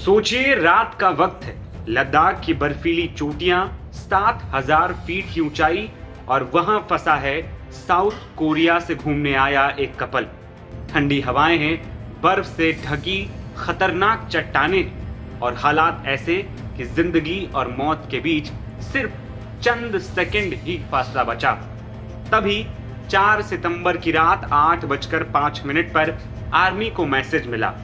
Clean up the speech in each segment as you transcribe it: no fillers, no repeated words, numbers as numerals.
सोचिए, रात का वक्त है, लद्दाख की बर्फीली चोटियां, 7000 फीट की ऊंचाई और वहां फंसा है साउथ कोरिया से घूमने आया एक कपल। ठंडी हवाएं हैं, बर्फ से ढकी खतरनाक चट्टानें और हालात ऐसे कि जिंदगी और मौत के बीच सिर्फ चंद सेकंड ही फासला बचा। तभी 4 सितंबर की रात 8:05 पर आर्मी को मैसेज मिला।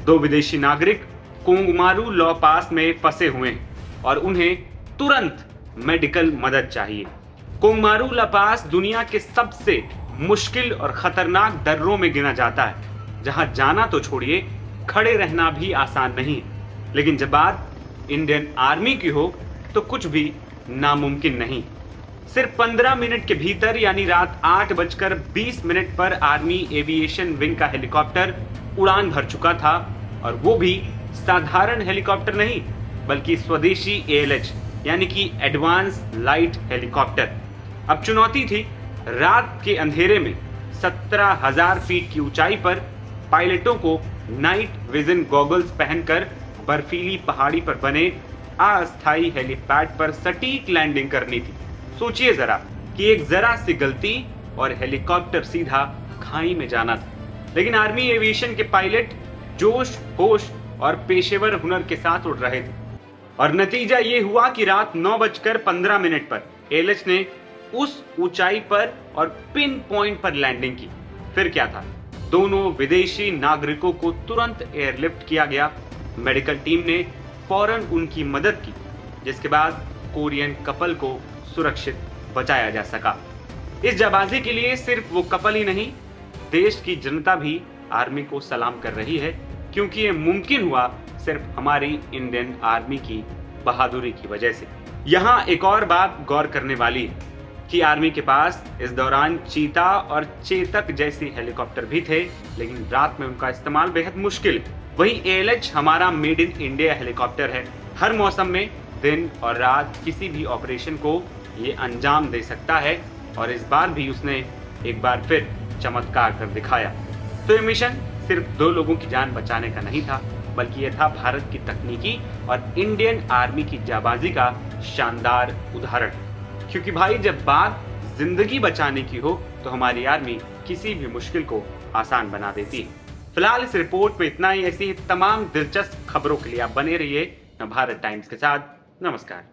2 विदेशी नागरिक कोंगमारू लॉ पास में फंसे हुए हैं और उन्हें तुरंत मेडिकल मदद चाहिए। कोंगमारू लॉ पास दुनिया के सबसे मुश्किल और खतरनाक दर्रों में गिना जाता है, जहां जाना तो छोड़िए, खड़े रहना भी आसान नहीं है। लेकिन जब बात इंडियन आर्मी की हो तो कुछ भी नामुमकिन नहीं। सिर्फ 15 मिनट के भीतर यानी रात 8:20 पर आर्मी एविएशन विंग का हेलीकॉप्टर उड़ान भर चुका था, और वो भी साधारण हेलीकॉप्टर नहीं बल्कि स्वदेशी ALH यानी कि एडवांस लाइट हेलीकॉप्टर। अब चुनौती थी, रात के अंधेरे में 17,000 फीट की ऊंचाई पर पायलटों को नाइट विजन गॉगल्स पहनकर बर्फीली पहाड़ी पर बने अस्थायी हेलीपैड पर सटीक लैंडिंग करनी थी। सोचिए जरा कि एक जरा सी गलती और हेलीकॉप्टर सीधा खाई में जाना था। लेकिन आर्मी एविएशन के पायलट जोश, होश और पेशेवर हुनर के साथ उड़ रहे थे, और नतीजा ये हुआ कि रात 9:15 पर ALH ने उस ऊंचाई पर और पिन पॉइंट पर लैंडिंग की। फिर क्या था, दोनों विदेशी नागरिकों को तुरंत एयरलिफ्ट किया गया। मेडिकल टीम ने फौरन उनकी मदद की, जिसके बाद कोरियन कपल को सुरक्षित बचाया जा सका। इस जाबाजी के लिए सिर्फ वो कपल ही नहीं, देश की जनता भी आर्मी को सलाम कर रही है, क्योंकि ये मुमकिन हुआ सिर्फ हमारी इंडियन आर्मी की बहादुरी की वजह से। यहाँ एक और बात गौर करने वाली है कि आर्मी के पास इस दौरान चीता और चेतक जैसी हेलीकॉप्टर भी थे, लेकिन रात में उनका इस्तेमाल बेहद मुश्किल है। वहीं ALH हमारा मेड इन इंडिया हेलीकॉप्टर है। हर मौसम में दिन और रात किसी भी ऑपरेशन को ये अंजाम दे सकता है, और इस बार भी उसने एक बार फिर चमत्कार कर दिखाया। तो ये मिशन सिर्फ 2 लोगों की जान बचाने का नहीं था, बल्कि यह था भारत की तकनीकी और इंडियन आर्मी की जाबाजी का शानदार उदाहरण। क्योंकि भाई, जब बात जिंदगी बचाने की हो तो हमारी आर्मी किसी भी मुश्किल को आसान बना देती है। फिलहाल इस रिपोर्ट में इतना ही। ऐसी तमाम दिलचस्प खबरों के लिए आप बने रहिए भारत टाइम्स के साथ। नमस्कार।